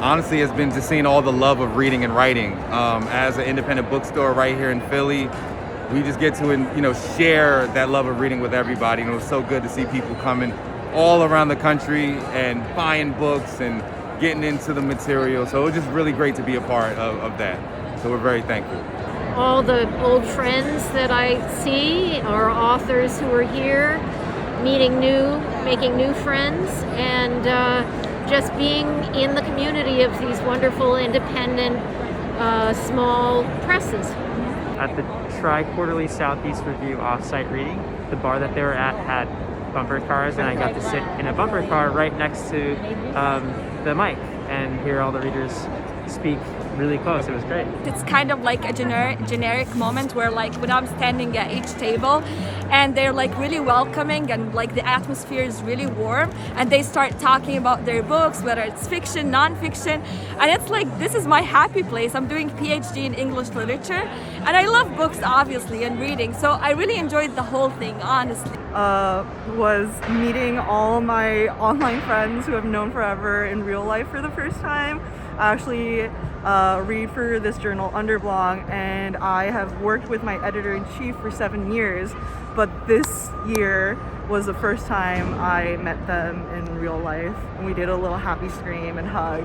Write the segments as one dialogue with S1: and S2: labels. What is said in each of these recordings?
S1: honestly has been just seeing all the love of reading and writing. As an independent bookstore right here in Philly, we just get to share that love of reading with everybody. And it was so good to see people coming all around the country and buying books and getting into the material. So it was just really great to be a part of that. So we're very thankful.
S2: All the old friends that I see are authors who are here, making new friends, and just being in the community of these wonderful independent small presses.
S3: At the Tri-Quarterly Southeast Review off-site reading, the bar that they were at had bumper cars, and I got to sit in a bumper car right next to the mic and hear all the readers speak really close. It was great.
S4: It's kind of like a generic moment where when I'm standing at each table and they're really welcoming and the atmosphere is really warm and they start talking about their books, whether it's fiction, non-fiction, and it's this is my happy place. I'm doing PhD in English literature and I love books obviously and reading, so I really enjoyed the whole thing, honestly.
S5: Was meeting all my online friends who I've known forever in real life for the first time. I actually read for this journal, Underblog, and I have worked with my editor-in-chief for 7 years, but this year was the first time I met them in real life, and we did a little happy scream and hug.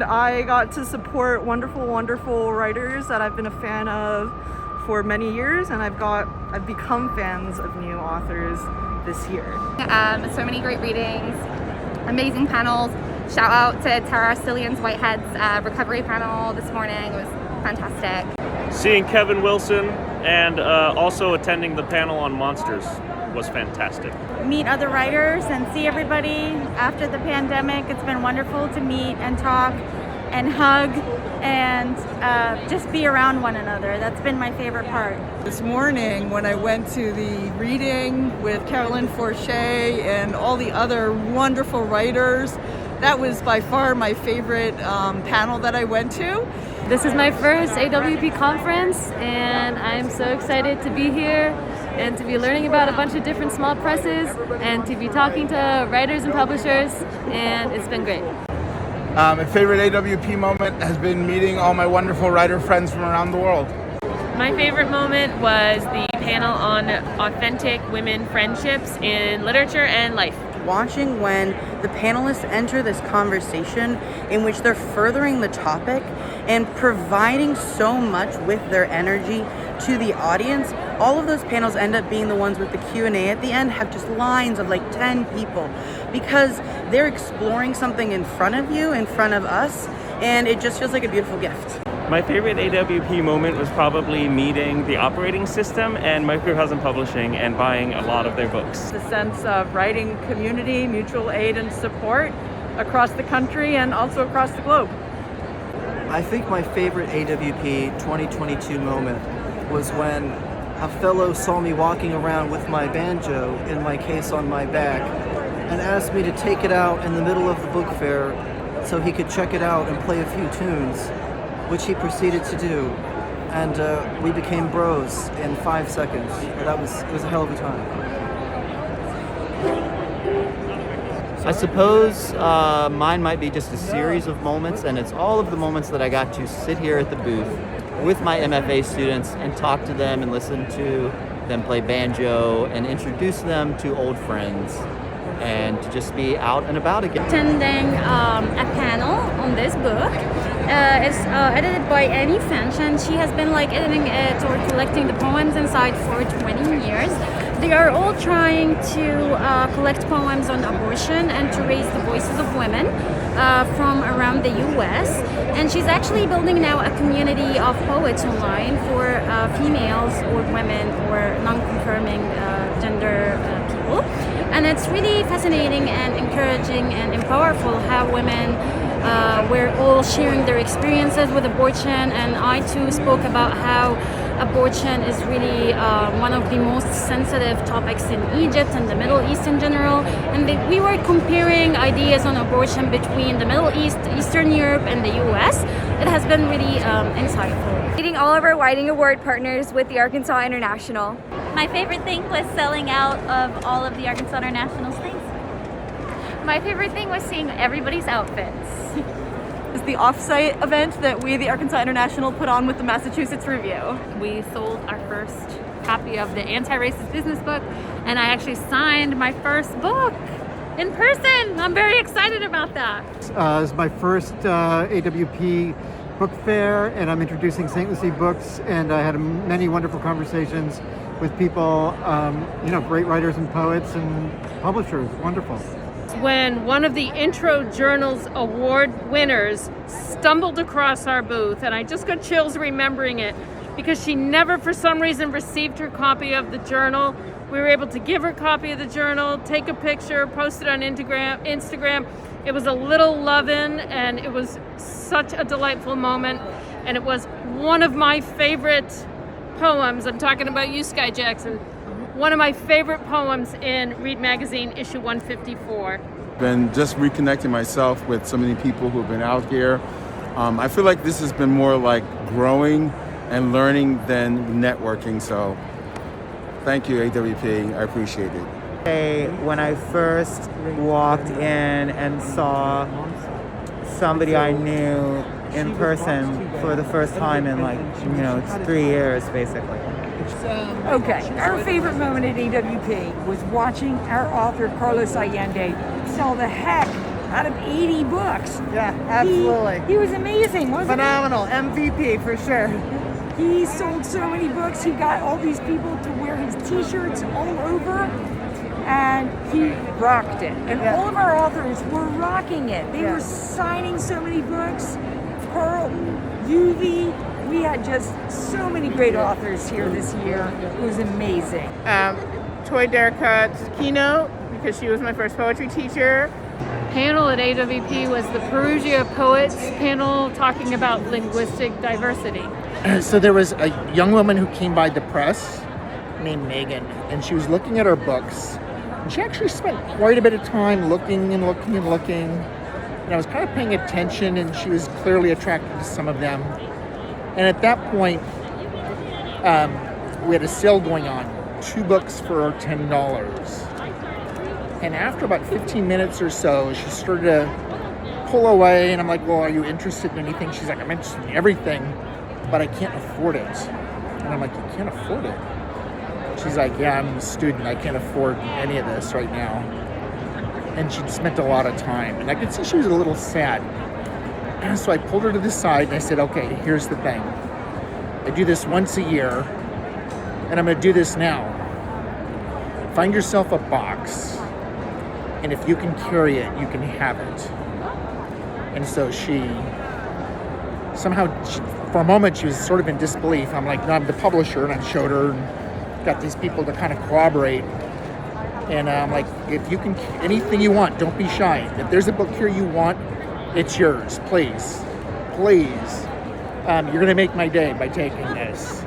S5: I got to support wonderful writers that I've been a fan of for many years, and I've become fans of new authors this year.
S6: So many great readings, amazing panels. Shout out to Tara Stillian's Whitehead's recovery panel this morning. It was fantastic.
S7: Seeing Kevin Wilson and also attending the panel on monsters was fantastic.
S8: Meet other writers and see everybody after the pandemic. It's been wonderful to meet and talk and hug and just be around one another. That's been my favorite part.
S5: This morning when I went to the reading with Carolyn Forche and all the other wonderful writers, that was by far my favorite panel that I went to.
S2: This is my first AWP conference, and I'm so excited to be here and to be learning about a bunch of different small presses and to be talking to writers and publishers, and it's been great.
S9: My favorite AWP moment has been meeting all my wonderful writer friends from around the world.
S10: My favorite moment was the panel on authentic women friendships in literature and life.
S11: Watching when the panelists enter this conversation in which they're furthering the topic and providing so much with their energy to the audience. All of those panels end up being the ones with the Q&A at the end have just lines of 10 people because they're exploring something in front of you, in front of us, and it just feels like a beautiful gift.
S7: My favorite AWP moment was probably meeting the operating system and Microcosm Publishing and buying a lot of their books.
S5: The sense of writing community, mutual aid and support across the country and also across the globe.
S12: I think my favorite AWP 2022 moment was when a fellow saw me walking around with my banjo in my case on my back and asked me to take it out in the middle of the book fair so he could check it out and play a few tunes, which he proceeded to do. And we became bros in 5 seconds. It was a hell of a time.
S13: I suppose mine might be just a series of moments, and it's all of the moments that I got to sit here at the booth with my MFA students and talk to them and listen to them play banjo and introduce them to old friends and to just be out and about again.
S8: Attending a panel on this book. It's edited by Annie Finch, and she has been editing it or collecting the poems inside for 20 years. They are all trying to collect poems on abortion and to raise the voices of women from around the US. And she's actually building now a community of poets online for females or women or non-confirming gender people. And it's really fascinating and encouraging and powerful how women we're all sharing their experiences with abortion, and I too spoke about how abortion is really one of the most sensitive topics in Egypt and the Middle East in general, and we were comparing ideas on abortion between the Middle East, Eastern Europe and the US. It has been really insightful.
S4: Meeting all of our Whiting Award partners with the Arkansas International.
S14: My favorite thing was selling out of all of the Arkansas International's things. My favorite thing was seeing everybody's outfits.
S15: It's the off-site event that we, the Arkansas International, put on with the Massachusetts Review.
S10: We sold our first copy of the Anti-Racist Business Book, and I actually signed my first book in person. I'm very excited about that.
S16: It's my first AWP book fair, and I'm introducing St. Lucie Books, and I had many wonderful conversations with people, great writers and poets and publishers. Wonderful.
S17: When one of the Intro Journal's award winners stumbled across our booth, and I just got chills remembering it because she never for some reason received her copy of the journal. We were able to give her a copy of the journal, take a picture, post it on Instagram. It was a little lovin', and it was such a delightful moment, and it was one of my favorite poems. I'm talking about you, Sky Jackson. One of my favorite poems in Read Magazine, issue 154.
S18: Been just reconnecting myself with so many people who have been out here. I feel like this has been more like growing and learning than networking, so thank you, AWP. I appreciate it.
S19: When I first walked in and saw somebody I knew in person for the first time in 3 years, basically.
S20: Okay, our favorite moment at AWP was watching our author Carlos Allende sell the heck out of 80 books.
S11: Yeah, absolutely.
S20: He was amazing, wasn't
S11: Phenomenal. MVP for sure.
S20: he? He sold so many books. He got all these people to wear his t-shirts all over, and he rocked it. And all of our authors were rocking it. They were signing so many books. Carl, UV, we had just so many great authors here this year. It was amazing.
S21: Toy Derricott's keynote, because she was my first poetry teacher.
S17: Panel at AWP was the Perugia Poets panel talking about linguistic diversity.
S22: So there was a young woman who came by the press named Megan, and she was looking at our books. And she actually spent quite a bit of time looking and looking and looking. And I was kind of paying attention, and she was clearly attracted to some of them. And at that point, we had a sale going on, 2 books for $10. And after about 15 minutes or so, she started to pull away, and I'm like, well, are you interested in anything? She's like, I'm interested in everything, but I can't afford it. And I'm like, you can't afford it? She's like, yeah, I'm a student. I can't afford any of this right now. And she'd spent a lot of time, and I could see she was a little sad. And so I pulled her to the side, and I said, okay, here's the thing. I do this once a year, and I'm going to do this now. Find yourself a box, and if you can carry it, you can have it. And so for a moment, she was sort of in disbelief. I'm like, no, I'm the publisher, and I showed her, and got these people to kind of corroborate. And I'm like, if you can, anything you want, don't be shy. If there's a book here you want, it's yours, please. Please. You're going to make my day by taking this.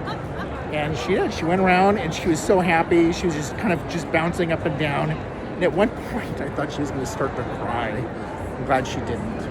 S22: And she did. She went around, and she was so happy. She was just kind of just bouncing up and down. And at one point, I thought she was going to start to cry. I'm glad she didn't.